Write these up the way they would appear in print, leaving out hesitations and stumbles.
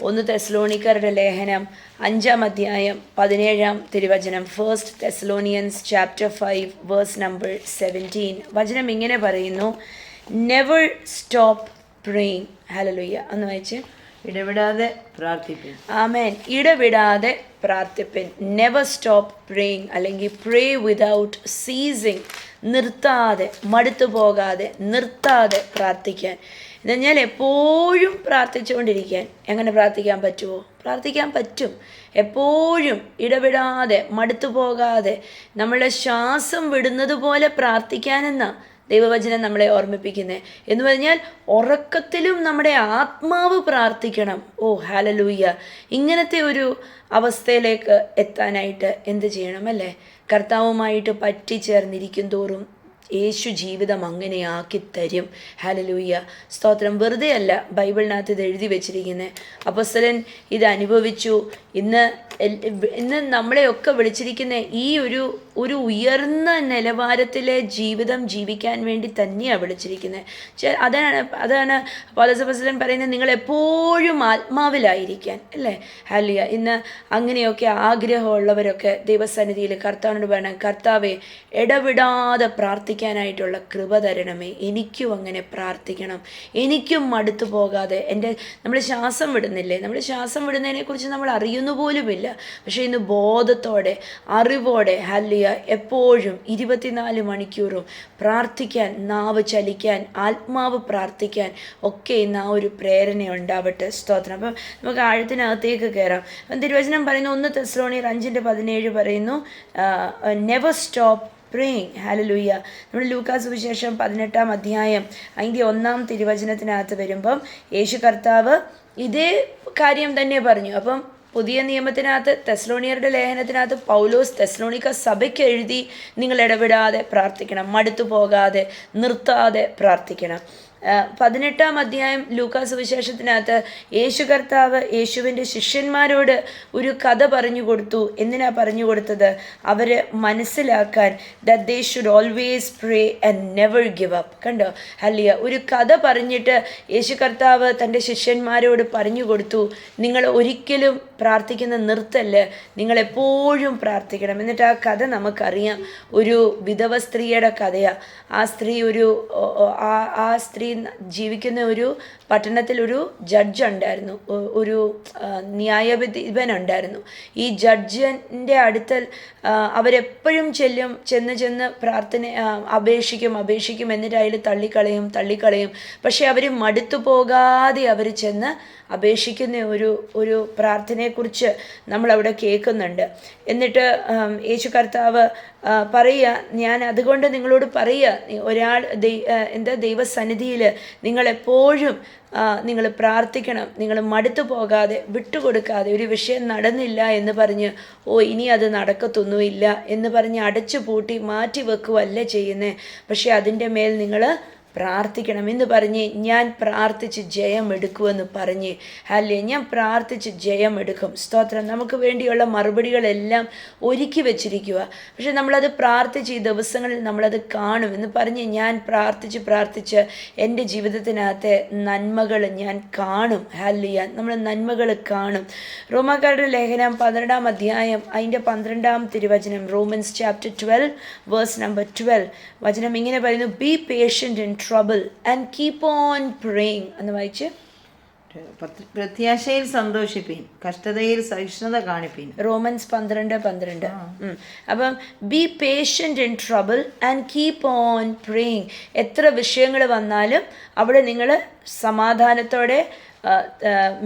ഒന്ന് തെസ്സലോനിക്കരുടെ ലേഖനം 5-ാം അധ്യായം 17-ാം തിരുവചനം. First Thessalonians chapter 5 verse number 17. വചനം ഇങ്ങനെ പറയുന്നു, നെവർ സ്റ്റോപ്പ് പ്രേയിങ്. ഹല്ലേലൂയ. ഒന്ന് വായിച്ച്. ഇടവിടാതെ പ്രാർത്ഥിപ്പിൻ. ആമേൻ. ഇടവിടാതെ പ്രാർത്ഥിപ്പിൻ. നെവർ സ്റ്റോപ്പ് പ്രേയിങ്, അല്ലെങ്കിൽ പ്രേ വിതൗട്ട് സീസിങ്. നിർത്താതെ, മടുത്തു പോകാതെ, നിർത്താതെ പ്രാർത്ഥിക്കാൻ. എന്നുവെച്ചാൽ എപ്പോഴും പ്രാർത്ഥിച്ചുകൊണ്ടിരിക്കാൻ. എങ്ങനെ പ്രാർത്ഥിക്കാൻ പറ്റുമോ? പ്രാർത്ഥിക്കാൻ പറ്റും. എപ്പോഴും ഇടവിടാതെ, മടുത്തു പോകാതെ, നമ്മളുടെ ശ്വാസം വിടുന്നത് പോലെ പ്രാർത്ഥിക്കാനെന്നാ ദൈവവചനം നമ്മളെ ഓർമ്മിപ്പിക്കുന്നത്. എന്ന് പറഞ്ഞാൽ ഉറക്കത്തിലും നമ്മുടെ ആത്മാവ് പ്രാർത്ഥിക്കണം. ഓ ഹല്ലേലൂയ. ഇങ്ങനത്തെ ഒരു അവസ്ഥയിലേക്ക് എത്താനായിട്ട് എന്ത് ചെയ്യണം അല്ലേ? കർത്താവുമായിട്ട് പറ്റിച്ചേർന്നിരിക്കും തോറും യേശു ജീവിതം അങ്ങനെ ആക്കി തരും. ഹല്ലേലൂയ. സ്തോത്രം. വെറുതെ അല്ല ബൈബിളിനകത്ത് ഇത് എഴുതി വെച്ചിരിക്കുന്നത്. അപ്പോസ്തലൻ ഇത് അനുഭവിച്ചു. ഇന്ന് നമ്മളെയൊക്കെ വിളിച്ചിരിക്കുന്ന ഈ ഒരു ഉയർന്ന നിലവാരത്തിലെ ജീവിതം ജീവിക്കാൻ വേണ്ടി തന്നെയാണ് വിളിച്ചിരിക്കുന്നത്. അതാണ് പൗലോസ് പറയുന്നത്, നിങ്ങൾ എപ്പോഴും ആത്മാവിലായിരിക്കാൻ അല്ലേ? ഹല്ലേലൂയ. ഇന്ന് അങ്ങനെയൊക്കെ ആഗ്രഹമുള്ളവരൊക്കെ ദൈവസന്നിധിയിൽ കർത്താവിനോട് പറയണം, കർത്താവേ ഇടവിടാതെ പ്രാർത്ഥിക്കാനായിട്ടുള്ള കൃപ തരണമേ. എനിക്കും അങ്ങനെ പ്രാർത്ഥിക്കണം. എനിക്കും മടുത്തു പോകാതെ. നമ്മൾ ശ്വാസം വിടുന്നില്ലേ? നമ്മൾ ശ്വാസം വിടുന്നതിനെക്കുറിച്ച് നമ്മൾ അറിയുന്നു പോലുമില്ല. പക്ഷേ ഇന്ന് ബോധത്തോടെ, അറിവോടെ, ഹല്ലേലൂയ, എപ്പോഴും 24 മണിക്കൂറും പ്രാർത്ഥിക്കാൻ, നാവ് ചലിക്കാൻ, ആത്മാവ് പ്രാർത്ഥിക്കാൻ ഒക്കെ ഇന്ന് ആ ഒരു പ്രേരണ ഉണ്ടാവട്ടെ. സ്തോത്രം. അപ്പം നമുക്ക് ആഴത്തിനകത്തേക്ക് കയറാം. തിരുവചനം പറയുന്നു, 1 തെസ്സലോനിയർ 5:17 പറയുന്നു, നെവർ സ്റ്റോപ്പ് പ്രേയിങ്. ഹല്ലേലൂയ. നമ്മൾ ലൂക്കാ സുവിശേഷം 18-ാം അധ്യായം 1-ാം തിരുവചനത്തിനകത്ത് വരുമ്പം യേശു കർത്താവ് ഇതേ കാര്യം തന്നെ പറഞ്ഞു. അപ്പം പുതിയ നിയമത്തിനകത്ത് തെസ്സലോനിയരുടെ ലേഖനത്തിനകത്ത് പൗലോസ് തെസ്സലോനിക്ക സഭയ്ക്ക് എഴുതി, നിങ്ങൾ ഇടവിടാതെ പ്രാർത്ഥിക്കണം, മടുത്തു പോകാതെ, നിർത്താതെ പ്രാർത്ഥിക്കണം. 18-ാം അധ്യായം ലൂക്കാ സുവിശേഷത്തിനകത്ത് യേശു കർത്താവ് യേശുവിൻ്റെ ശിഷ്യന്മാരോട് ഒരു കഥ പറഞ്ഞു കൊടുത്തു. എന്തിനാ പറഞ്ഞു കൊടുത്തത്? അവർ മനസ്സിലാക്കാൻ, that they should always pray and never give up. കണ്ടോ? ഹല്ലേലൂയ. ഒരു കഥ പറഞ്ഞിട്ട് യേശു കർത്താവ് തൻ്റെ ശിഷ്യന്മാരോട് പറഞ്ഞു കൊടുത്തു, നിങ്ങൾ ഒരിക്കലും പ്രാർത്ഥിക്കുന്ന നിർത്തല്ല്, നിങ്ങളെപ്പോഴും പ്രാർത്ഥിക്കണം. എന്നിട്ട് ആ കഥ നമുക്കറിയാം. ഒരു വിധവ സ്ത്രീയുടെ കഥയാണ്. ആ സ്ത്രീ ജീവിക്കുന്ന ഒരു പട്ടണത്തിൽ ഒരു ജഡ്ജ് ഉണ്ടായിരുന്നു, ഒരു ന്യായാധിപനുണ്ടായിരുന്നു. ഈ ജഡ്ജിൻ്റെ അടുത്ത് അവരെപ്പോഴും ചെന്ന് അപേക്ഷിക്കും. എന്നിട്ട് അതിൽ തള്ളിക്കളയും. പക്ഷെ അവർ മടുത്തു പോകാതെ അവർ ചെന്ന് അപേക്ഷിക്കുന്ന ഒരു പ്രാർത്ഥനയെക്കുറിച്ച് നമ്മളവിടെ കേൾക്കുന്നുണ്ട്. എന്നിട്ട് യേശു കർത്താവ് പറയുക, ഞാൻ അതുകൊണ്ട് നിങ്ങളോട് പറയുക, ദൈവസന്നിധിയിൽ നിങ്ങളെപ്പോഴും നിങ്ങൾ പ്രാർത്ഥിക്കണം. നിങ്ങൾ മടുത്തു പോകാതെ, വിട്ടുകൊടുക്കാതെ. ഒരു വിഷയം നടന്നില്ല എന്ന് പറഞ്ഞ് ഇനി അത് നടക്കത്തൊന്നുമില്ല എന്ന് പറഞ്ഞ് അടച്ചു പൂട്ടി മാറ്റി വെക്കുകയല്ല ചെയ്യുന്നത്. പക്ഷെ അതിൻ്റെ മേൽ നിങ്ങൾ പ്രാർത്ഥിക്കണം എന്ന് പറഞ്ഞ്, ഞാൻ പ്രാർത്ഥിച്ച് ജയമെടുക്കുമെന്ന് പറഞ്ഞ്, ഹല്ലേലൂയ, ഞാൻ പ്രാർത്ഥിച്ച് ജയമെടുക്കും. സ്തോത്രം. നമുക്ക് വേണ്ടിയുള്ള മറുപടികളെല്ലാം ഒരുക്കി വെച്ചിരിക്കുക. പക്ഷെ നമ്മളത് പ്രാർത്ഥിച്ച് ഈ ദിവസങ്ങളിൽ നമ്മളത് കാണും എന്ന് പറഞ്ഞ്, ഞാൻ പ്രാർത്ഥിച്ച് എൻ്റെ ജീവിതത്തിനകത്തെ നന്മകൾ ഞാൻ കാണും. ഹല്ലേലൂയ. നമ്മൾ നന്മകൾ കാണും. റോമാക്കാരുടെ ലേഖനം 12-ാം അധ്യായം അതിൻ്റെ 12-ാം തിരുവചനം, റോമൻസ് ചാപ്റ്റർ 12 വേഴ്സ് നമ്പർ 12. വചനം ഇങ്ങനെ പറയുന്നു, B patient in trouble and keep on praying. എന്ന് വായിച്ച്. പ്രത്യാശയിൽ സന്തോഷിപ്പീൻ, കഷ്ടതയിൽ സഹിഷ്ണുത കാണിപ്പീൻ. റോമൻസ് 12:12. അപ്പം B patient in trouble and keep on praying. എത്ര വിഷയങ്ങൾ വന്നാലും അവിടെ നിങ്ങൾ സമാധാനത്തോടെ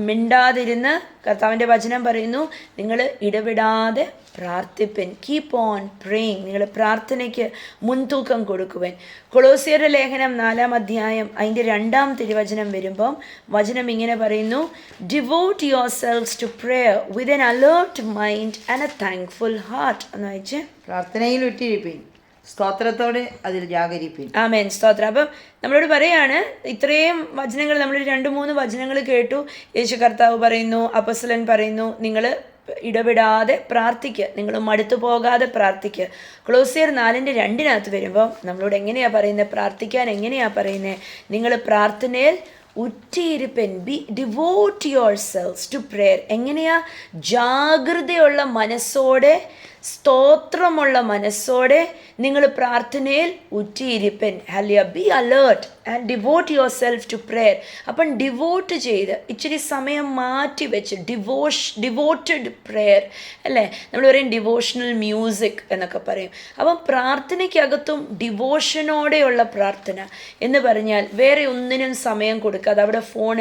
മിണ്ടാതിരുന്ന്, കർത്താവിൻ്റെ വചനം പറയുന്നു, നിങ്ങൾ ഇടവിടാതെ പ്രാർത്ഥിപ്പൻ. Keep on praying. നിങ്ങൾ പ്രാർത്ഥനയ്ക്ക് മുൻതൂക്കം കൊടുക്കുവൻ. കൊളോസ്യരുടെ ലേഖനം 4-ാം അധ്യായം അതിൻ്റെ 2-ാം തിരുവചനം വരുമ്പം വചനം ഇങ്ങനെ പറയുന്നു, devote yourselves to prayer with an alert mind and a thankful heart. എന്ന് വായിച്ച്. പ്രാർത്ഥനയിൽ ഉറ്റിരിപ്പീൻ, സ്തോത്രത്തോടെ അതിൽ ജാഗരിപ്പീൻ. ആമേൻ. സ്തോത്രം. അപ്പം നമ്മളോട് പറയാണ്, ഇത്രയും വചനങ്ങൾ, നമ്മൾ 2-3 വചനങ്ങൾ കേട്ടു. യേശു കർത്താവ് പറയുന്നു, അപ്പോസ്തലൻ പറയുന്നു, നിങ്ങൾ ഇടവിടാതെ പ്രാർത്ഥിക്കുക, നിങ്ങൾ മടുത്തു പോകാതെ പ്രാർത്ഥിക്കുക. കൊളോസ്യർ 4:2 വരുമ്പോൾ നമ്മളോട് എങ്ങനെയാണ് പറയുന്നത്? പ്രാർത്ഥിക്കാൻ എങ്ങനെയാണ് പറയുന്നത്? നിങ്ങൾ പ്രാർത്ഥനയിൽ ഉറ്റിയിരിപ്പൻ. Devote your selves to prayer. എങ്ങനെയാ? ജാഗ്രതയുള്ള മനസ്സോടെ, സ്തോത്രമുള്ള മനസ്സോടെ നിങ്ങൾ പ്രാർത്ഥനയിൽ ഉറ്റിയിരിപ്പൻ. Hallelujah. Be alert and devote your self to prayer. അപ്പം ഡിവോട്ട് ചെയ്ത് ഇച്ചിരി സമയം മാറ്റി വെച്ച് ഡിവോട്ടഡ് പ്രെയർ അല്ലേ? നമ്മൾ പറയും ഡിവോഷണൽ മ്യൂസിക് എന്നൊക്കെ പറയും. അപ്പം പ്രാർത്ഥനയ്ക്കകത്തും ഡിവോഷനോടെയുള്ള പ്രാർത്ഥന എന്ന് പറഞ്ഞാൽ വേറെ ഒന്നിനും സമയം കൊടുക്കാതെ അവിടെ ഫോൺ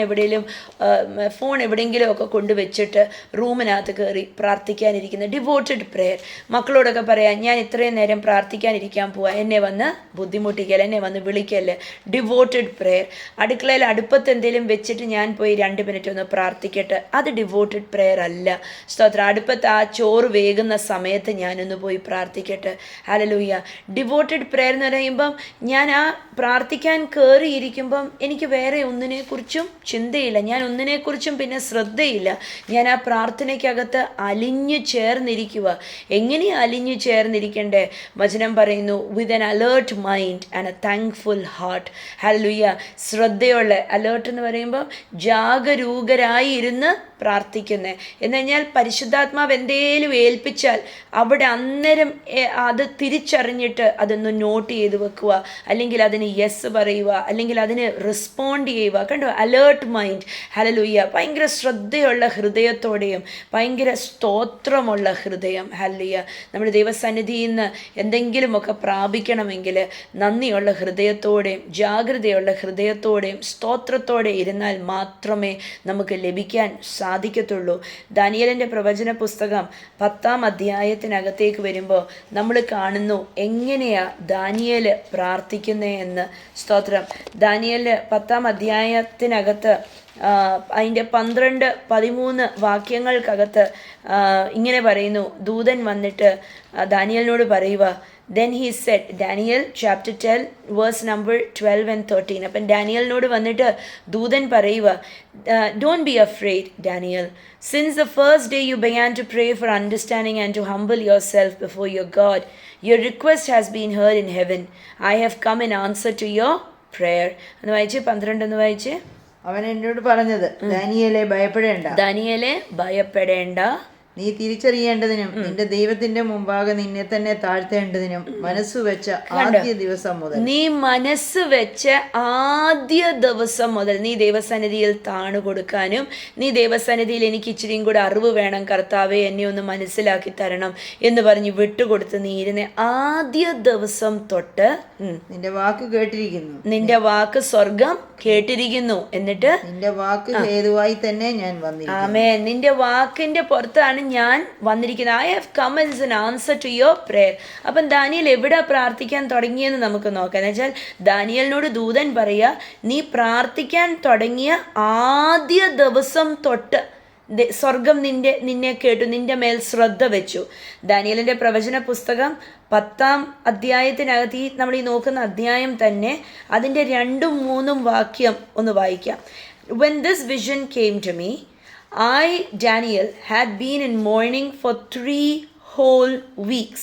എവിടെയെങ്കിലും ഒക്കെ കൊണ്ടുവച്ചിട്ട് റൂമിനകത്ത് കയറി പ്രാർത്ഥിക്കാനിരിക്കുന്ന ഡിവോട്ടഡ് പ്രെയർ. മക്കളോടൊക്കെ പറയാം, ഞാൻ ഇത്രയും നേരം പ്രാർത്ഥിക്കാനിരിക്കാൻ പോവാ, എന്നെ വന്ന് ബുദ്ധിമുട്ടിക്കല്ല, എന്നെ വന്ന് വിളിക്കല്ലേ. Devoted prayer. അടുക്കളയിൽ അടുപ്പത്ത് എന്തെങ്കിലും വെച്ചിട്ട് ഞാൻ പോയി 2 മിനിറ്റ് ഒന്ന് പ്രാർത്ഥിക്കട്ടെ, അത് ഡിവോട്ടഡ് പ്രെയർ അല്ല. സ്തോത്രം. അടുപ്പത്ത് ആ ചോറ് വേകുന്ന സമയത്ത് ഞാനൊന്ന് പോയി പ്രാർത്ഥിക്കട്ടെ. ഹല്ലേലൂയ. ഡിവോട്ടഡ് പ്രെയർ എന്ന് പറയുമ്പം ഞാൻ ആ പ്രാർത്ഥിക്കാൻ കയറിയിരിക്കുമ്പം എനിക്ക് വേറെ ഒന്നിനെക്കുറിച്ചും ചിന്തയില്ല, ഞാൻ ഒന്നിനെക്കുറിച്ചും പിന്നെ ശ്രദ്ധയില്ല. ഞാൻ ആ പ്രാർത്ഥനയ്ക്കകത്ത് അലിഞ്ഞു ചേർന്നിരിക്കുക. എങ്ങനെയാണ് അലിഞ്ഞു ചേർന്നിരിക്കണ്ടേ? വചനം പറയുന്നു, with an alert mind and a thankful heart. Hallelujah. ശ്രദ്ധയുള്ള, അലേർട്ട് എന്ന് പറയുമ്പോൾ ജാഗരൂകരായി ഇരുന്ന് പ്രാർത്ഥിക്കുന്നത് എന്ന് കഴിഞ്ഞാൽ പരിശുദ്ധാത്മാവ് എന്തേലും ഏൽപ്പിച്ചാൽ അവിടെ അന്നേരം അത് തിരിച്ചറിഞ്ഞിട്ട് അതൊന്ന് നോട്ട് ചെയ്ത് വെക്കുക, അല്ലെങ്കിൽ അതിന് യെസ് പറയുക, അല്ലെങ്കിൽ അതിന് റെസ്പോണ്ട് ചെയ്യുക. കണ്ടോ? Alert mind. ഹല്ലേലൂയ. ഭയങ്കര ശ്രദ്ധയുള്ള ഹൃദയത്തോടെയും ഭയങ്കര സ്തോത്രമുള്ള ഹൃദയം. ഹല്ലേലൂയ. നമ്മുടെ ദൈവസന്നിധിയിൽ നിന്ന് എന്തെങ്കിലുമൊക്കെ പ്രാപിക്കണമെങ്കിൽ നന്ദിയുള്ള ഹൃദയത്തോടെയും ജാഗ്രതയുള്ള ഹൃദയത്തോടെയും സ്തോത്രത്തോടെ ഇരുന്നാൽ മാത്രമേ നമുക്ക് ലഭിക്കാൻ സാധിക്കത്തുള്ളൂ. ദാനിയേലിൻ്റെ പ്രവചന പുസ്തകം 10-ാം അധ്യായത്തിനകത്തേക്ക് വരുമ്പോൾ നമ്മൾ കാണുന്നു എങ്ങനെയാ ദാനിയേൽ പ്രാർത്ഥിക്കുന്നത് എന്ന്. സ്തോത്രം. ദാനിയേൽ 10-ാം അധ്യായത്തിനകത്ത് അതിൻ്റെ 12-13 വാക്യങ്ങൾക്കകത്ത് ഇങ്ങനെ പറയുന്നു. ദൂതൻ വന്നിട്ട് ദാനിയേലിനോട് പറയുക, then he said, Daniel chapter 10 verse number 12 and 13. അപ്പം ഡാനിയലിനോട് വന്നിട്ട് ദൂതൻ പറയുക, don't be afraid, Daniel. Since the first day you began to pray for understanding and to humble yourself before your God, your request has been heard in heaven. I have come in answer to your prayer. എന്ന് വായിച്ച് 12 എന്ന് വായിച്ച്. അവൻ എന്നോട് പറഞ്ഞത്, ദാനിയേലേ ഭയപ്പെടേണ്ട, നീ തിരിച്ചറിയേണ്ടതിനും നിന്റെ ദൈവത്തിന്റെ മുമ്പാകെ നിന്നെ തന്നെ താഴ്ത്തേണ്ടതിനും മനസ്സ് വെച്ച ആദ്യ ദിവസം മുതൽ, നീ മനസ്സ് വെച്ച ആദ്യ ദിവസം മുതൽ നീ ദൈവസന്നിധിയിൽ താണു കൊടുക്കാനും, നീ ദൈവസന്നിധിയിൽ എനിക്ക് ഇച്ചിരിയും കൂടെ അറിവ് വേണം കർത്താവെ, എന്നെ ഒന്ന് മനസ്സിലാക്കി തരണം എന്ന് പറഞ്ഞ് വിട്ടുകൊടുത്ത് നീ ഇരുന്ന ആദ്യ ദിവസം തൊട്ട് നിന്റെ വാക്ക് കേട്ടിരിക്കുന്നു, നിന്റെ വാക്ക് സ്വർഗം കേട്ടിരിക്കുന്നു, എന്നിട്ട് നിന്റെ വാക്ക് ഹേതുവായി തന്നെ ഞാൻ വന്നിരിക്കുന്നു. ആമേൻ. നിന്റെ വാക്കിന്റെ പുറത്താണ് ഞാൻ വന്നിരിക്കുന്നത്. I have come as an answer to your prayer. അപ്പം ദാനിയേൽ എവിടെ പ്രാർത്ഥിക്കാൻ തുടങ്ങിയെന്ന് നമുക്ക് നോക്കാം. എന്ന് വെച്ചാൽ ദാനിയേലിനോട് ദൂതൻ പറയുക, നീ പ്രാർത്ഥിക്കാൻ തുടങ്ങിയ ആദ്യ ദിവസം തൊട്ട് സ്വർഗം നിന്നെ കേട്ടു, നിന്റെ മേൽ ശ്രദ്ധ വെച്ചു. ദാനിയേലിൻ്റെ പ്രവചന പുസ്തകം 10-ാം അധ്യായത്തിനകത്ത് നമ്മൾ ഈ നോക്കുന്ന അധ്യായം തന്നെ അതിൻ്റെ 2-3 വാക്യം ഒന്ന് വായിക്കാം. When this vision came to me, I, Daniel, had been in mourning for 3 whole weeks.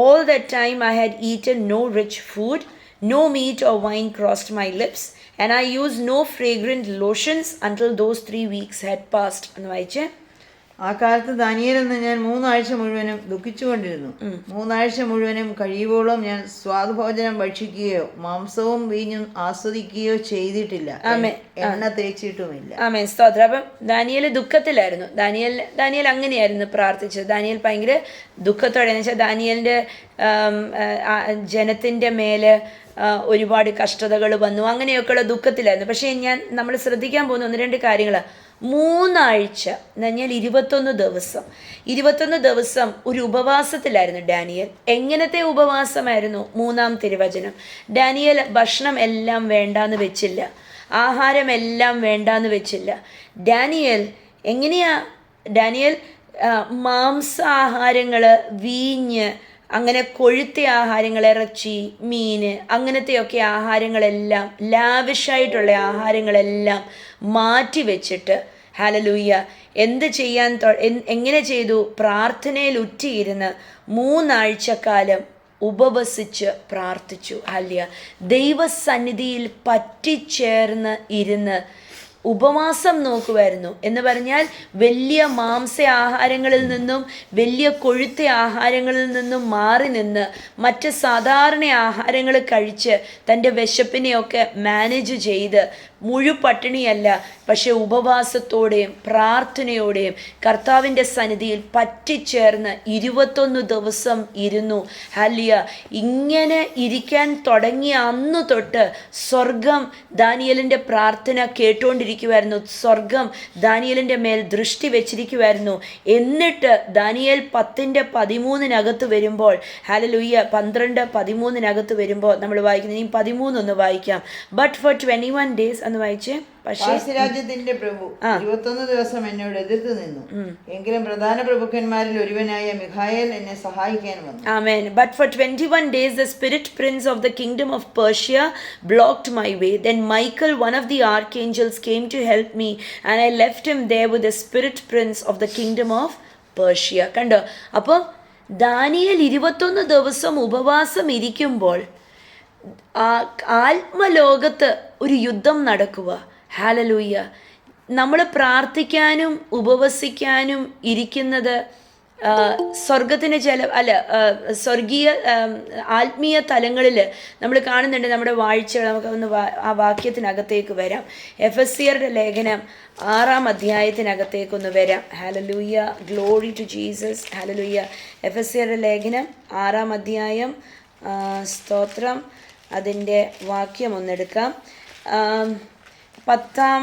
All that time I had eaten no rich food, no meat or wine crossed my lips, and I used no fragrant lotions until those 3 weeks had passed. എന്ന് വായിച്ചേ. ആ കാലത്ത് ദാനിയേലെന്ന് ഞാൻ 3 ആഴ്ച മുഴുവനും ദുഃഖിച്ചുകൊണ്ടിരുന്നു. 3 ആഴ്ച മുഴുവനും കഴിയുവോളം ഞാൻ സ്വാദുഭോജനം ഭക്ഷിക്കുകയോ മാംസവും വീഞ്ഞും ആസ്വദിക്കുകയോ ചെയ്തിട്ടില്ല, എണ്ണ തേച്ചിട്ടുമില്ല. ആമേൻ. സ്തോത്രം. അപ്പം ദാനിയേൽ ദുഃഖത്തിലായിരുന്നു. ദാനിയേൽ അങ്ങനെയായിരുന്നു പ്രാർത്ഥിച്ചത്. ദാനിയേൽ ഭയങ്കര ദുഃഖത്തോടെ, എന്ന് വെച്ചാൽ ദാനിയേലിൻ്റെ ജനത്തിൻ്റെ മേലെ ഒരുപാട് കഷ്ടതകൾ വന്നു, അങ്ങനെയൊക്കെയുള്ള ദുഃഖത്തിലായിരുന്നു. പക്ഷേ നമ്മൾ ശ്രദ്ധിക്കാൻ പോകുന്ന 1-2 കാര്യങ്ങളാണ്. 3 ആഴ്ച എന്ന് പറഞ്ഞാൽ 21 ദിവസം ഒരു ഉപവാസത്തിലായിരുന്നു ഡാനിയേൽ. എങ്ങനത്തെ ഉപവാസമായിരുന്നു? 3-ാം തിരുവചനം. ഡാനിയേൽ ഭക്ഷണം എല്ലാം വേണ്ടാന്ന് വെച്ചില്ല, ആഹാരം എല്ലാം വേണ്ടാന്ന് വെച്ചില്ല. ഡാനിയേൽ മാംസാഹാരങ്ങൾ, വീഞ്ഞ്, അങ്ങനെ കൊഴുത്ത ആഹാരങ്ങൾ, ഇറച്ചി, മീന്, അങ്ങനത്തെയൊക്കെ ആഹാരങ്ങളെല്ലാം, ലാവിഷായിട്ടുള്ള ആഹാരങ്ങളെല്ലാം മാറ്റി വെച്ചിട്ട്, ഹല്ലേലൂയ, എങ്ങനെ ചെയ്തു? പ്രാർത്ഥനയിൽ ഉറ്റിയിരുന്ന് 3 ആഴ്ചക്കാലം ഉപവസിച്ച് പ്രാർത്ഥിച്ചു. ഹല്ലേലൂയ. ദൈവസന്നിധിയിൽ പറ്റിച്ചേർന്ന് ഇരുന്ന് ഉപവാസം നോക്കുമായിരുന്നു. എന്ന് പറഞ്ഞാൽ വലിയ മാംസ ആഹാരങ്ങളിൽ നിന്നും വലിയ കൊഴുത്ത ആഹാരങ്ങളിൽ നിന്നും മാറി നിന്ന് മറ്റ് സാധാരണ ആഹാരങ്ങൾ കഴിച്ച് തൻ്റെ വിശപ്പിനെയൊക്കെ മാനേജ് ചെയ്ത് മുഴുപട്ടിണിയല്ല, പക്ഷെ ഉപവാസത്തോടെയും പ്രാർത്ഥനയോടെയും കർത്താവിൻ്റെ സന്നിധിയിൽ പറ്റിച്ചേർന്ന് 21 ദിവസം ഇരുന്നു. ഹല്ലേലൂയ. ഇങ്ങനെ ഇരിക്കാൻ തുടങ്ങിയ അന്നു തൊട്ട് സ്വർഗം ദാനിയേലിൻ്റെ പ്രാർത്ഥന കേട്ടുകൊണ്ടിരിക്കുമായിരുന്നു. സ്വർഗം ദാനിയേലിൻ്റെ മേൽ ദൃഷ്ടി വെച്ചിരിക്കുമായിരുന്നു. എന്നിട്ട് ദാനിയേൽ 10:13 വരുമ്പോൾ, ഹല്ലേലൂയ, 12:13 വരുമ്പോൾ നമ്മൾ വായിക്കുന്നത്, ഇനി 13 ഒന്ന് വായിക്കാം. ബട്ട് ഫോർ 21 days എന്ന് വായിച്ചേ. രാജ്യത്തിന്റെ പ്രഭു 21 ദിവസം എന്നോട് എതിർത്ത് നിന്നു, എങ്കിലും പ്രധാന പ്രഭുക്കന്മാരിൽ ഒരുവനായ മിഖായേൽ എന്നെ സഹായിക്കാൻ വന്നു. Amen. But for 21 days the spirit prince of the kingdom of Persia blocked my way. Then Michael, one of the archangels, came to help me, and I left him there with the spirit prince of the kingdom of Persia. കണ്ടോ? അപ്പോൾ Daniel 21 ദിവസം ഉപവാസം ഇരിക്കുമ്പോൾ ആത്മലോകത്ത് ഒരു യുദ്ധം നടക്കുക. Hallelujah. നമ്മൾ പ്രാർത്ഥിക്കാനും ഉപവസിക്കാനും ഇരിക്കുന്നത് സ്വർഗത്തിന് സ്വർഗീയ ആത്മീയ തലങ്ങളിൽ നമ്മൾ കാണുന്നുണ്ട്. നമ്മുടെ വാഴ്ചകൾ നമുക്കൊന്ന് ആ വാക്യത്തിനകത്തേക്ക് വരാം. എഫെസ്യരുടെ ലേഖനം 6-ാം അധ്യായത്തിനകത്തേക്കൊന്ന് വരാം. Hallelujah. Glory to Jesus. Hallelujah. എഫെസ്യരുടെ ലേഖനം 6-ാം അധ്യായം, സ്തോത്രം, അതിൻ്റെ വാക്യം ഒന്നെടുക്കാം. 10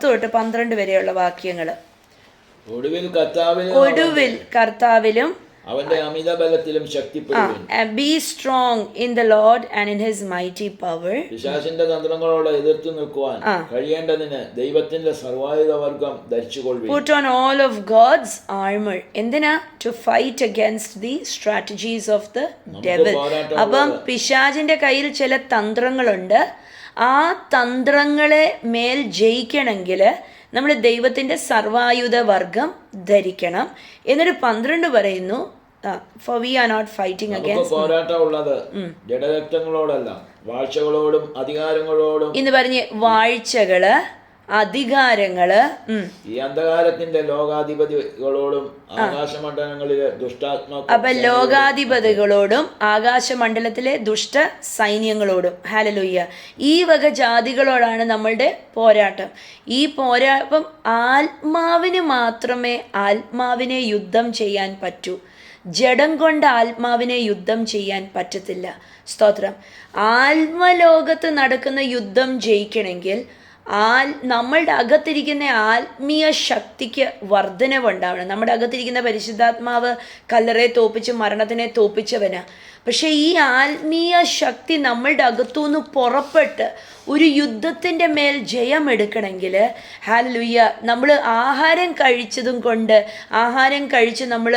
തൊട്ട് 12 വരെയുള്ള വാക്യങ്ങൾ. ഒടുവിൽ കർത്താവിലും അവന്റെ അമിത ബലത്തിലും ശക്തിപ്പെടുവിൻ. Be strong in the Lord and in his mighty power. പിശാചിന്റെ തന്ത്രങ്ങളോട് എതിർത്ത് നിൽക്കുവാൻ കഴിയേണ്ടതിന് ദൈവത്തിന്റെ സർവായുധ വർഗം ധരിച്ചുകൊള്ളുവിൻ. Put on all of God's armor. എന്തിനാ? To fight against the strategies of the devil. അപ്പം പിശാചിന്റെ കയ്യിൽ ചില തന്ത്രങ്ങളുണ്ട്. ആ തന്ത്രങ്ങളെ മേൽ ജയിക്കണമെങ്കിൽ നമ്മൾ ദൈവത്തിൻ്റെ സർവായുധ വർഗം ധരിക്കണം. എന്നിട്ട് 12 പറയുന്നു, for we are not fighting against. പോരാട്ടമുള്ളത് ജഡരക്തങ്ങളോടല്ല, വാഴ്ചകളോടും അധികാരങ്ങളോടും. ഇന്ന് പറഞ്ഞ് വാഴ്ചകള്, അധികാരങ്ങള്, ഈ അന്ധകാരത്തിന്റെ ലോകാധിപതികളോടും ആകാശമണ്ഡലങ്ങളിലെ ദുഷ്ടാത്മാ. അപ്പൊ ലോകാധിപതികളോടും ആകാശമണ്ഡലത്തിലെ ദുഷ്ട സൈന്യങ്ങളോടും. ഹല്ലേലൂയ. ഈ വക ജാതികളോടാണ് നമ്മളുടെ പോരാട്ടം. ഈ പോരാട്ടം ആത്മാവിന് മാത്രമേ ആത്മാവിനെ യുദ്ധം ചെയ്യാൻ പറ്റൂ. ജഡം കൊണ്ട് ആത്മാവിനെ യുദ്ധം ചെയ്യാൻ പറ്റത്തില്ല. സ്തോത്രം. ആത്മലോകത്ത് നടക്കുന്ന യുദ്ധം ജയിക്കണമെങ്കിൽ നമ്മളുടെ അകത്തിരിക്കുന്ന ആത്മീയ ശക്തിക്ക് വർധനവുണ്ടാവണം. നമ്മുടെ അകത്തിരിക്കുന്ന പരിശുദ്ധാത്മാവ് കല്ലറയെ തോപ്പിച്ച് മരണത്തിനെ തോപ്പിച്ചവനാ. പക്ഷേ ഈ ആത്മീയ ശക്തി നമ്മളുടെ അകത്തുനിന്ന് പുറപ്പെട്ട് ഒരു യുദ്ധത്തിൻ്റെ മേൽ ജയമെടുക്കണമെങ്കിൽ, ഹല്ലേലൂയ, നമ്മൾ ആഹാരം കഴിച്ചതും കൊണ്ട്, ആഹാരം കഴിച്ച് നമ്മൾ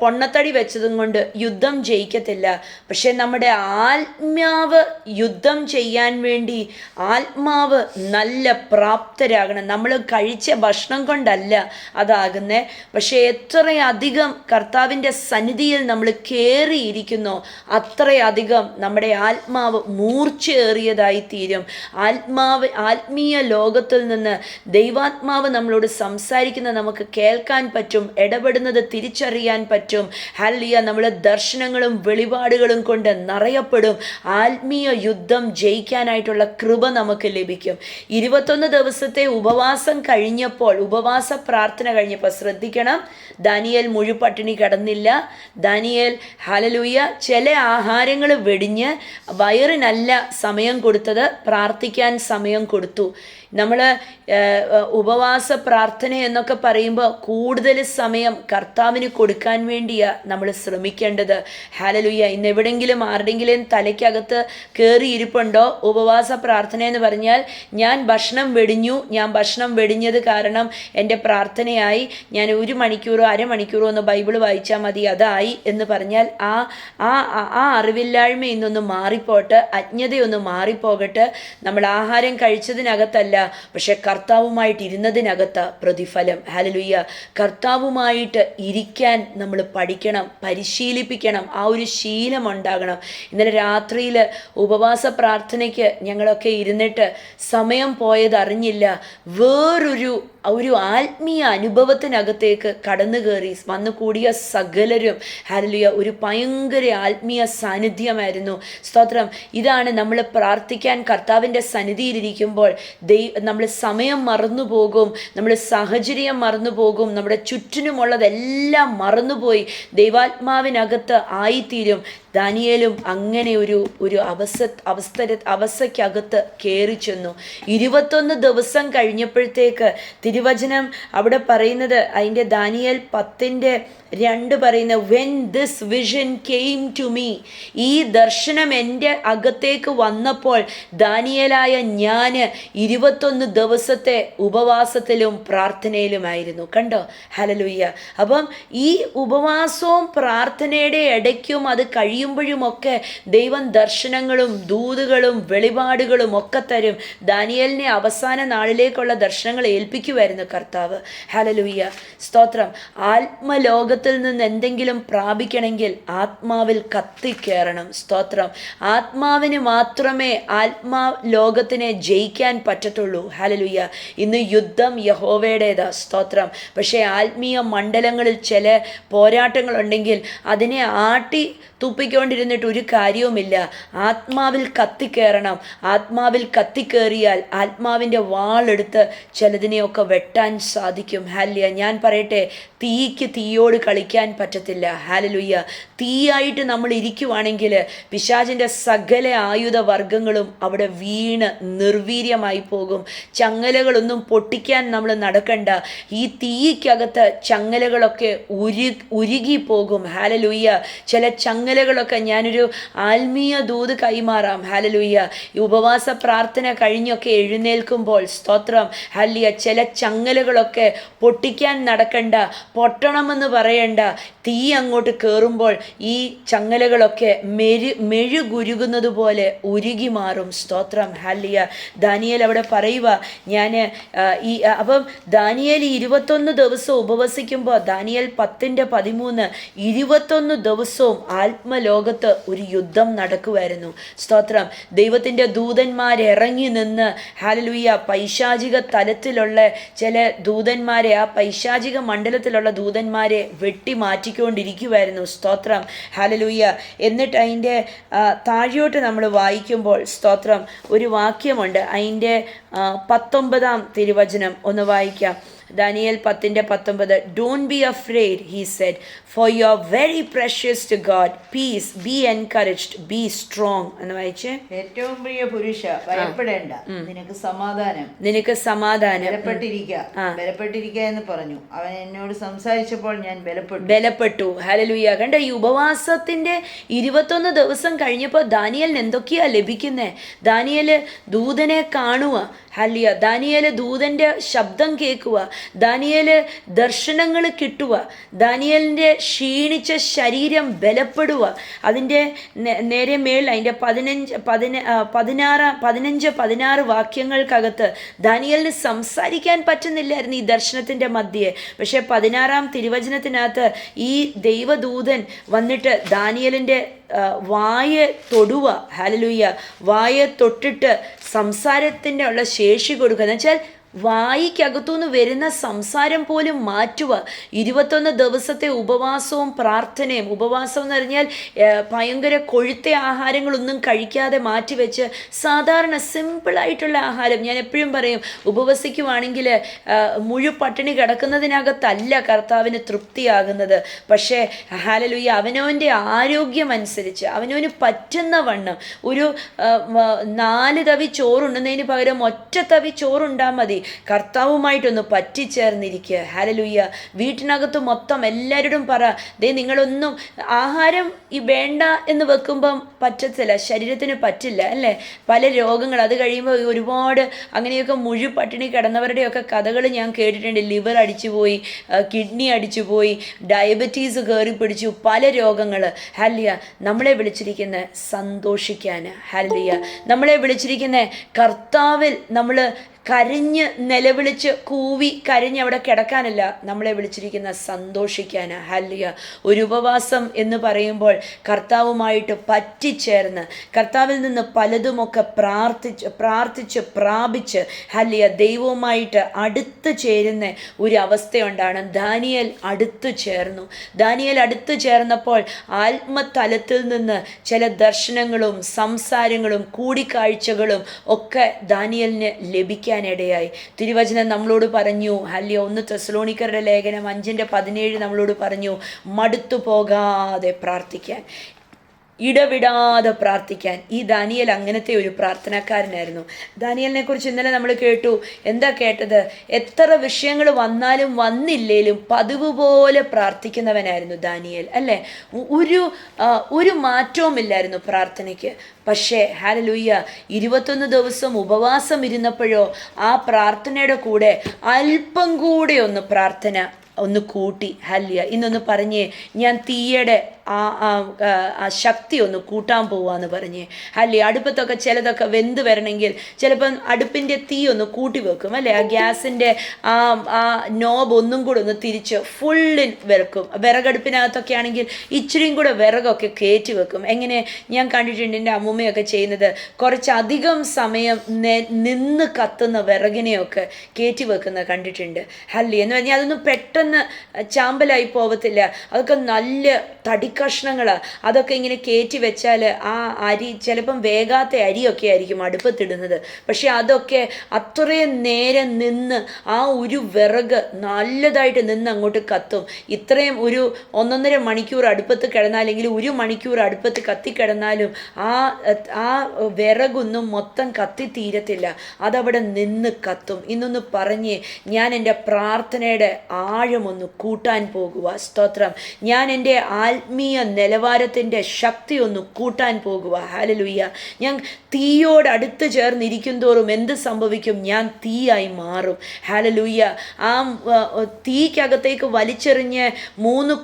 പൊണ്ണത്തടി വെച്ചതും കൊണ്ട് യുദ്ധം ജയിക്കത്തില്ല. പക്ഷെ നമ്മുടെ ആത്മാവ് യുദ്ധം ചെയ്യാൻ വേണ്ടി ആത്മാവ് നല്ല പ്രാപ്തരാകണം. നമ്മൾ കഴിച്ച ഭക്ഷണം കൊണ്ടല്ല അതാകുന്നേ. പക്ഷെ എത്രയധികം കർത്താവിൻ്റെ സന്നിധിയിൽ നമ്മൾ കയറിയിരിക്കുന്നോ അത്രയധികം നമ്മുടെ ആത്മാവ് മൂർച്ചയേറിയതായി തീരും. ആത്മീയ ലോകത്തിൽ നിന്ന് ദൈവാത്മാവ് നമ്മളോട് സംസാരിക്കുന്നത് നമുക്ക് കേൾക്കാൻ പറ്റും, ഇടപെടുന്നത് തിരിച്ചറിയാൻ പറ്റും. ഹല്ലേലൂയ. നമ്മൾ ദർശനങ്ങളും വെളിപാടുകളും കൊണ്ട് നിറയപ്പെടും. ആത്മീയ യുദ്ധം ജയിക്കാനായിട്ടുള്ള കൃപ നമുക്ക് ലഭിക്കും. 21 ദിവസത്തെ ഉപവാസം കഴിഞ്ഞപ്പോൾ, ഉപവാസ പ്രാർത്ഥന കഴിഞ്ഞപ്പോൾ ശ്രദ്ധിക്കണം, ദാനിയേൽ മുഴുപട്ടിണി കിടന്നില്ല. ദാനിയേൽ, ഹല്ലേലൂയ, ചില ആഹാരങ്ങൾ വെടിഞ്ഞ് വയറിനല്ല സമയം കൊടുത്തത്, പ്രാർത്ഥിക്കാൻ സമയം കൊടുത്തു. നമ്മൾ ഉപവാസ പ്രാർത്ഥന എന്നൊക്കെ പറയുമ്പോൾ കൂടുതൽ സമയം കർത്താവിന് കൊടുക്കാൻ വേണ്ടിയാണ് നമ്മൾ ശ്രമിക്കേണ്ടത്. ഹല്ലേലൂയ. ഇന്ന് എവിടെയെങ്കിലും ആരുടെങ്കിലും തലയ്ക്കകത്ത് കയറിയിരിപ്പുണ്ടോ ഉപവാസ പ്രാർത്ഥന എന്ന് പറഞ്ഞാൽ, ഞാൻ ഭക്ഷണം വെടിഞ്ഞു, ഞാൻ ഭക്ഷണം വെടിഞ്ഞത് കാരണം എൻ്റെ പ്രാർത്ഥനയായി, ഞാൻ 1 മണിക്കൂറോ അരമണിക്കൂറോ ഒന്ന് ബൈബിൾ വായിച്ചാൽ മതി, അതായി എന്ന് പറഞ്ഞാൽ ആ അറിവില്ലായ്മ ഇന്നൊന്ന് മാറിപ്പോട്ടെ, അജ്ഞതയൊന്ന് മാറിപ്പോകട്ടെ. നമ്മൾ ആഹാരം കഴിച്ചതിനകത്തല്ല, പക്ഷെ കർത്താവുമായിട്ട് ഇരുന്നതിനകത്ത് പ്രതിഫലം. ഹല്ലേലൂയ. കർത്താവുമായിട്ട് ഇരിക്കാൻ നമ്മൾ പഠിക്കണം, പരിശീലിപ്പിക്കണം, ആ ഒരു ശീലം ഉണ്ടാകണം. ഇന്നലെ രാത്രിയിൽ ഉപവാസ പ്രാർത്ഥനയ്ക്ക് ഞങ്ങളൊക്കെ ഇരുന്നിട്ട് സമയം പോയത് അറിഞ്ഞില്ല. വേറൊരു ആത്മീയ അനുഭവത്തിനകത്തേക്ക് കടന്നു കയറി വന്നു കൂടിയ സകലരും ഹല്ലേലൂയ ഒരു ഭയങ്കര ആത്മീയ സാന്നിധ്യമായിരുന്നു. സ്തോത്രം. ഇതാണ് നമ്മൾ പ്രാർത്ഥിക്കാൻ കർത്താവിൻ്റെ സന്നിധിയിലിരിക്കുമ്പോൾ നമ്മൾ സമയം മറന്നുപോകും, നമ്മൾ സാഹചര്യം മറന്നുപോകും, നമ്മുടെ ചുറ്റിനുമുള്ളതെല്ലാം മറന്നുപോയി ദൈവാത്മാവിനകത്ത് ആയിത്തീരും. ദാനിയേലും അങ്ങനെ ഒരു അവസ്ഥയ്ക്കകത്ത് കയറി ചെന്നു. 21 ദിവസം കഴിഞ്ഞപ്പോഴത്തേക്ക് തിരുവചനം അവിടെ പറയുന്നത്, അതിൻ്റെ ദാനിയേൽ 10:2 പറയുന്ന, when this vision came to me, ഈ ദർശനം എൻ്റെ അകത്തേക്ക് വന്നപ്പോൾ ദാനിയേലായ ഞാൻ 21 ദിവസത്തെ ഉപവാസത്തിലും പ്രാർത്ഥനയിലുമായിരുന്നു. കണ്ടോ? ഹല്ലേലൂയ. അപ്പം ഈ ഉപവാസവും പ്രാർത്ഥനയുടെ ഇടയ്ക്കും അത് കഴിയുമ്പോഴുമൊക്കെ ദൈവം ദർശനങ്ങളും ദൂതുകളും വെളിപാടുകളും ഒക്കെ തരും. ദാനിയേലിനെ അവസാന നാളിലേക്കുള്ള ദർശനങ്ങൾ ഏൽപ്പിക്കുമായിരുന്നു കർത്താവ്. ഹല്ലേലൂയ. സ്തോത്രം. ആത്മലോകത്തിൽ നിന്ന് എന്തെങ്കിലും പ്രാപിക്കണമെങ്കിൽ ആത്മാവിൽ കത്തിക്കേറണം. സ്തോത്രം. ആത്മാവിന് മാത്രമേ ലോകത്തിനെ ജയിക്കാൻ പറ്റത്തുള്ളൂ. ഹല്ലേലൂയ. ഇന്ന് യുദ്ധം യഹോവയുടേതാ. സ്തോത്രം. പക്ഷേ ആത്മീയ മണ്ഡലങ്ങളിൽ ചില പോരാട്ടങ്ങളുണ്ടെങ്കിൽ അതിനെ ആട്ടി തുപ്പിക്കൊണ്ടിരുന്നിട്ട് ഒരു കാര്യവുമില്ല. ആത്മാവിൽ കത്തിക്കേറണം. ആത്മാവിൽ കത്തിക്കേറിയാൽ ആത്മാവിൻ്റെ വാളെടുത്ത് ചിലതിനെയൊക്കെ വെട്ടാൻ സാധിക്കും. ഹല്ലേലൂയ. ഞാൻ പറയട്ടെ, തീയ്ക്ക് തീയോട് കളിക്കാൻ പറ്റത്തില്ല. ഹല്ലേലൂയ. തീയായിട്ട് നമ്മൾ ഇരിക്കുവാണെങ്കിൽ പിശാചിൻ്റെ സകല ആയുധ വർഗങ്ങളും അവിടെ വീണ് നിർവീര്യമായി പോകും. ചങ്ങലകളൊന്നും പൊട്ടിക്കാൻ നമ്മൾ നടക്കണ്ട. ഈ തീയ്ക്കകത്ത് ചങ്ങലകളൊക്കെ ഉരുകിപ്പോകും. ഹല്ലേലൂയ. ചില ചങ്ങലകളൊക്കെ, ഞാനൊരു ആത്മീയ ദൂത് കൈമാറാം. ഹല്ലേലൂയ. ഈ ഉപവാസ പ്രാർത്ഥന കഴിഞ്ഞൊക്കെ എഴുന്നേൽക്കുമ്പോൾ, സ്തോത്രം, ഹല്ലേലൂയ, ചില ചങ്ങലകളൊക്കെ പൊട്ടിക്കാൻ നടക്കണ്ട, പൊട്ടണമെന്ന് പറയണ്ട. തീ അങ്ങോട്ട് കയറുമ്പോൾ ഈ ചങ്ങലകളൊക്കെ മെഴുകുരുകുന്നത് പോലെ ഉരുകി മാറും. സ്തോത്രം. ഹല്ലേലൂയ. ദാനിയേൽ അവിടെ പറയുക, അപ്പം ദാനിയേൽ 21 ദിവസം ഉപവസിക്കുമ്പോൾ, ദാനിയേൽ 10:13, 21 ദിവസവും ആത്മലോകത്ത് ഒരു യുദ്ധം നടക്കുമായിരുന്നു. സ്തോത്രം. ദൈവത്തിൻ്റെ ദൂതന്മാരിറങ്ങി നിന്ന്, ഹല്ലേലൂയ, പൈശാചിക തലത്തിലുള്ള ചില ദൂതന്മാരെ, ആ പൈശാചിക മണ്ഡലത്തിലുള്ള ദൂതന്മാരെ വെട്ടിമാറ്റിക്കൊണ്ടിരിക്കുമായിരുന്നു. സ്തോത്രം. ഹല്ലേലൂയ. എന്നിട്ട് അതിൻ്റെ താഴോട്ട് നമ്മൾ വായിക്കുമ്പോൾ, സ്തോത്രം, ഒരു വാക്യമുണ്ട്. അതിൻ്റെ 19 തിരുവചനം ഒന്ന് വായിക്കാം. Daniel 10:19, don't be afraid, he said, for you are very precious to God, peace, be encouraged, be strong എന്ന് വായിച്ചേ. ഏറ്റവും പ്രിയ പുരുഷ, ഭയപ്പെടേണ്ട, നിനക്ക് സമാധാനം, ബലപ്പെട്ടിരിക്കുക എന്ന് പറഞ്ഞു. അവൻ എന്നോട് സംസാരിച്ചപ്പോൾ ഞാൻ ബലപ്പെട്ടു. ഹല്ലേലൂയ. കണ്ട, ഈ ഉപവാസത്തിന്റെ 21 ദിവസം കഴിഞ്ഞപ്പോൾ ദാനിയേലിന് എന്തൊക്കെയാ ലഭിക്കുന്നേ? ദാനിയേല് ദൂതനെ കാണുക. ഹല്ലേലൂയ. ദാനിയേല് ദൂതന്റെ ശബ്ദം കേൾക്കുക. ദാനിയേല് ദർശനങ്ങൾ കിട്ടുക. ദാനിയേലിന്റെ ക്ഷീണിച്ച ശരീരം ബലപ്പെടുക. അതിൻ്റെ നേരെ മേൽ അതിൻ്റെ 15-16 വാക്യങ്ങൾക്കകത്ത് ദാനിയേലിന് സംസാരിക്കാൻ പറ്റുന്നില്ലായിരുന്നു ഈ ദർശനത്തിൻ്റെ മധ്യേ. പക്ഷേ 16 തിരുവചനത്തിനകത്ത് ഈ ദൈവദൂതൻ വന്നിട്ട് ദാനിയേലിൻ്റെ വായെ തൊടുക. ഹല്ലേലൂയ. വായെ തൊട്ടിട്ട് സംസാരത്തിൻ്റെ ഉള്ള ശേഷി കൊടുക്കുക. എന്ന് വെച്ചാൽ വായിക്കകത്തുനിന്ന് വരുന്ന സംസാരം പോലും മാറ്റുക. 21 ദിവസത്തെ ഉപവാസവും പ്രാർത്ഥനയും. ഉപവാസം എന്ന് പറഞ്ഞാൽ ഭയങ്കര കൊഴുത്ത ആഹാരങ്ങളൊന്നും കഴിക്കാതെ മാറ്റിവെച്ച് സാധാരണ സിമ്പിളായിട്ടുള്ള ആഹാരം. ഞാൻ എപ്പോഴും പറയും, ഉപവസിക്കുവാണെങ്കിൽ പട്ടിണി കിടക്കുന്നതിനകത്തല്ല കർത്താവിന് തൃപ്തിയാകുന്നത്. പക്ഷേ ഹല്ലേലൂയ, അവനവൻ്റെ ആരോഗ്യം അനുസരിച്ച് അവനവന് പറ്റുന്ന വണ്ണം ഒരു 4 തവി ചോറുണ്ടെന്നതിന് പകരം ഒറ്റ തവി ചോറുണ്ടാൽ മതി. കർത്താവുമായിട്ടൊന്ന് പറ്റിച്ചേർന്നിരിക്കുക. ഹല്ലേലൂയ. വീട്ടിനകത്ത് മൊത്തം എല്ലാവരോടും പറ, നിങ്ങളൊന്നും ആഹാരം വേണ്ട എന്ന് വെക്കുമ്പം പറ്റത്തില്ല, ശരീരത്തിന് പറ്റില്ല അല്ലേ? പല രോഗങ്ങൾ. അത് കഴിയുമ്പോൾ ഒരുപാട് അങ്ങനെയൊക്കെ പട്ടിണി കിടന്നവരുടെയൊക്കെ കഥകൾ ഞാൻ കേട്ടിട്ടുണ്ട്. ലിവർ അടിച്ചുപോയി, കിഡ്നി അടിച്ചുപോയി, ഡയബറ്റീസ് കയറി പിടിച്ചു, പല രോഗങ്ങൾ. ഹല്ലേലൂയ. നമ്മളെ വിളിച്ചിരിക്കുന്ന സന്തോഷിക്കാൻ. ഹല്ലേലൂയ. നമ്മളെ വിളിച്ചിരിക്കുന്ന കർത്താവിൽ നമ്മൾ കരഞ്ഞ് നിലവിളിച്ച് കൂവി കരഞ്ഞ് അവിടെ കിടക്കാനല്ല നമ്മളെ വിളിച്ചിരിക്കുന്ന, സന്തോഷിക്കാനാ. ഹല്ലേലൂയ. ഒരു ഉപവാസം എന്ന് പറയുമ്പോൾ കർത്താവുമായിട്ട് പറ്റിച്ചേർന്ന് കർത്താവിൽ നിന്ന് പലതുമൊക്കെ പ്രാർത്ഥിച്ച് പ്രാപിച്ച് ഹല്ലേലൂയ ദൈവവുമായിട്ട് അടുത്ത് ചേരുന്ന ഒരു അവസ്ഥയുണ്ടാണ്. ദാനിയേൽ അടുത്ത് ചേർന്നു. ദാനിയേൽ അടുത്ത് ചേർന്നപ്പോൾ ആത്മതലത്തിൽ നിന്ന് ചില ദർശനങ്ങളും സംസാരങ്ങളും കൂടിക്കാഴ്ചകളും ഒക്കെ ദാനിയേലിന് ലഭിക്കാനിടയായി. തിരുവചനം നമ്മളോട് പറഞ്ഞു, ഹല്ലേലൂയ, 1 തെസ്സലോനിക്കരുടെ ലേഖനം 5:17 നമ്മളോട് പറഞ്ഞു, മടുത്തു പോകാതെ പ്രാർത്ഥിക്കാൻ, ഇടവിടാതെ പ്രാർത്ഥിക്കാൻ. ഈ ദാനിയേൽ അങ്ങനത്തെ ഒരു പ്രാർത്ഥനാക്കാരനായിരുന്നു. ദാനിയേലിനെ കുറിച്ച് ഇന്നലെ നമ്മൾ കേട്ടു. എന്താ കേട്ടത്? എത്ര വിഷയങ്ങൾ വന്നാലും വന്നില്ലേലും പതിവ് പോലെ പ്രാർത്ഥിക്കുന്നവനായിരുന്നു ദാനിയേൽ, അല്ലേ? ഒരു മാറ്റവുമില്ലായിരുന്നു പ്രാർത്ഥനയ്ക്ക്. പക്ഷേ ഹല്ലേലൂയ, 21 ദിവസം ഉപവാസം ഇരുന്നപ്പോഴോ ആ പ്രാർത്ഥനയുടെ കൂടെ അല്പം കൂടെ ഒന്ന് പ്രാർത്ഥന ഒന്ന് കൂട്ടി. ഹല്ലേലൂയ. ഇന്നൊന്ന് പറഞ്ഞേ, ഞാൻ തീയുടെ ആ ശക്തി ഒന്ന് കൂട്ടാൻ പോവാന്ന് പറഞ്ഞ്. ഹല്ലേലൂയ. അടുപ്പത്തൊക്കെ ചിലതൊക്കെ വെന്ത് വരണമെങ്കിൽ ചിലപ്പം അടുപ്പിൻ്റെ തീ ഒന്ന് കൂട്ടി വെക്കും, അല്ലേ? ആ ഗ്യാസിൻ്റെ ആ നോബ് ഒന്നും കൂടെ ഒന്ന് തിരിച്ച് ഫുള്ളിൽ വെക്കും. വിറകടുപ്പിനകത്തൊക്കെ ആണെങ്കിൽ ഇച്ചിരിയും കൂടെ വിറകൊക്കെ കയറ്റി വെക്കും. എങ്ങനെ ഞാൻ കണ്ടിട്ടുണ്ട് എൻ്റെ അമ്മൂമ്മയൊക്കെ ചെയ്യുന്നത്. കുറച്ചധികം സമയം നിന്ന് കത്തുന്ന വിറകിനെയൊക്കെ കയറ്റി വെക്കുന്നത് കണ്ടിട്ടുണ്ട്. ഹല്ലേലൂയ. എന്ന് പറഞ്ഞാൽ അതൊന്നും പെട്ടെന്ന് ചാമ്പലായി പോകത്തില്ല. അതൊക്കെ നല്ല തടിക്കഷ്ണങ്ങളാണ്. അതൊക്കെ ഇങ്ങനെ കയറ്റി വെച്ചാൽ ആ അരി ചിലപ്പം വേഗാത്ത അരിയൊക്കെ ആയിരിക്കും അടുപ്പത്തിടുന്നത്. പക്ഷെ അതൊക്കെ അത്രയും നേരം നിന്ന് ആ ഒരു വിറക് നല്ലതായിട്ട് നിന്ന് അങ്ങോട്ട് കത്തും. ഇത്രയും ഒരു 1.5 മണിക്കൂർ അടുപ്പത്ത് കിടന്നാൽ, അല്ലെങ്കിൽ 1 മണിക്കൂർ അടുപ്പത്ത് കത്തിക്കിടന്നാലും ആ വിറകൊന്നും മൊത്തം കത്തിത്തീരത്തില്ല. അതവിടെ നിന്ന് കത്തും. ഇന്നൊന്ന് പറഞ്ഞ്, ഞാൻ എൻ്റെ പ്രാർത്ഥനയുടെ ആഴമൊന്ന് കൂട്ടാൻ പോകുക. സ്തോത്രം. ഞാൻ എൻ്റെ ആത്മീയ നിലവാരത്തിൻ്റെ ശക്തി ഒന്ന് കൂട്ടാൻ പോകുക. ഹല്ലേലൂയ. ഞാൻ തീയോട് അടുത്ത് ചേർന്നിരിക്കും തോറും എന്ത് സംഭവിക്കും? ഞാൻ തീയായി മാറും. ഹല്ലേലൂയ. ആ തീക്കകത്തേക്ക് വലിച്ചെറിഞ്ഞ് 3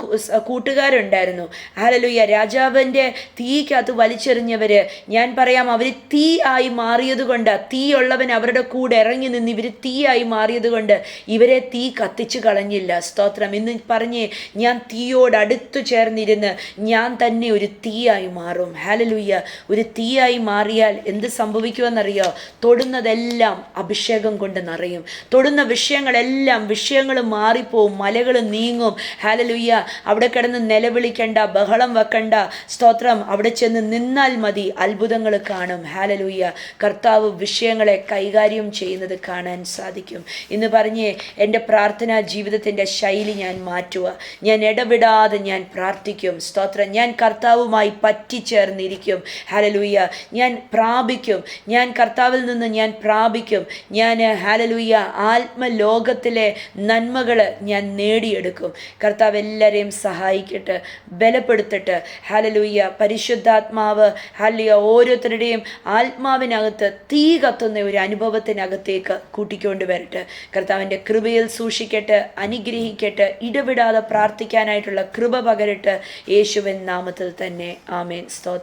കൂട്ടുകാരുണ്ടായിരുന്നു. ഹല്ലേലൂയ. രാജാവിൻ്റെ തീക്കകത്ത് വലിച്ചെറിഞ്ഞവർ, ഞാൻ പറയാം, അവർ തീ ആയി മാറിയത് കൊണ്ട്, തീയുള്ളവൻ അവരുടെ കൂടെ ഇറങ്ങി നിന്ന് ഇവർ തീയായി മാറിയത് കൊണ്ട് ഇവരെ തീ കത്തിച്ച് കളഞ്ഞില്ല. സ്തോത്രം. ഇന്ന് പറഞ്ഞ്, ഞാൻ തീയോട് അടുത്തു ചേർന്നിരുന്ന് ഞാൻ തന്നെ ഒരു തീയായി മാറും. ഹല്ലേലൂയ. ഒരു തീയായി മാറിയാൽ എന്ത് സംഭവിക്കുമെന്നറിയോ? തൊടുന്നതെല്ലാം അഭിഷേകം കൊണ്ട് നിറയും. തൊടുന്ന വിഷയങ്ങൾ മാറിപ്പോവും, മലകൾ നീങ്ങും. ഹല്ലേലൂയ. അവിടെ കിടന്ന് നിലവിളിക്കണ്ട, ബഹളം വെക്കണ്ട. സ്തോത്രം. അവിടെ ചെന്ന് നിന്നാൽ മതി, അത്ഭുതങ്ങൾ കാണും. ഹല്ലേലൂയ. കർത്താവ് വിഷയങ്ങളെ കൈകാര്യം ചെയ്യുന്നത് കാണാൻ സാധിക്കും. ഇന്ന് പറഞ്ഞേ, എൻ്റെ പ്രാർത്ഥനാ ജീവിതത്തിൻ്റെ ശൈലി ഞാൻ മാറ്റുക. ഞാൻ ഇടവിടാതെ ഞാൻ പ്രാർത്ഥിക്കും. സ്തോത്രം. ഞാൻ കർത്താവുമായി പറ്റിച്ചേർന്നിരിക്കും. ഹല്ലേലൂയ. ഞാൻ പ്രാപിക്കും. ഞാൻ കർത്താവിൽ നിന്ന് ഞാൻ പ്രാപിക്കും. ഞാൻ ഹല്ലേലൂയ ആത്മലോകത്തിലെ നന്മകൾ ഞാൻ നേടിയെടുക്കും. കർത്താവ് എല്ലാവരെയും സഹായിക്കട്ടെ, ബലപ്പെടുത്തട്ടെ. ഹല്ലേലൂയ. പരിശുദ്ധാത്മാവ് ഹല്ലേലൂയ ഓരോരുത്തരുടെയും ആത്മാവിനകത്ത് തീ കത്തുന്ന ഒരു അനുഭവത്തിനകത്തേക്ക് കൂട്ടിക്കൊണ്ട് വരട്ടെ. കർത്താവിൻ്റെ കൃപയിൽ സൂക്ഷിക്കട്ടെ, അനുഗ്രഹിക്കട്ടെ. ഇടവിടാതെ പ്രാർത്ഥിക്കാനായിട്ടുള്ള കൃപ പകരട്ടെ. യേശുവിൻ നാമത്തിൽ തന്നെ. ആമേൻ. സ്തോത്രം.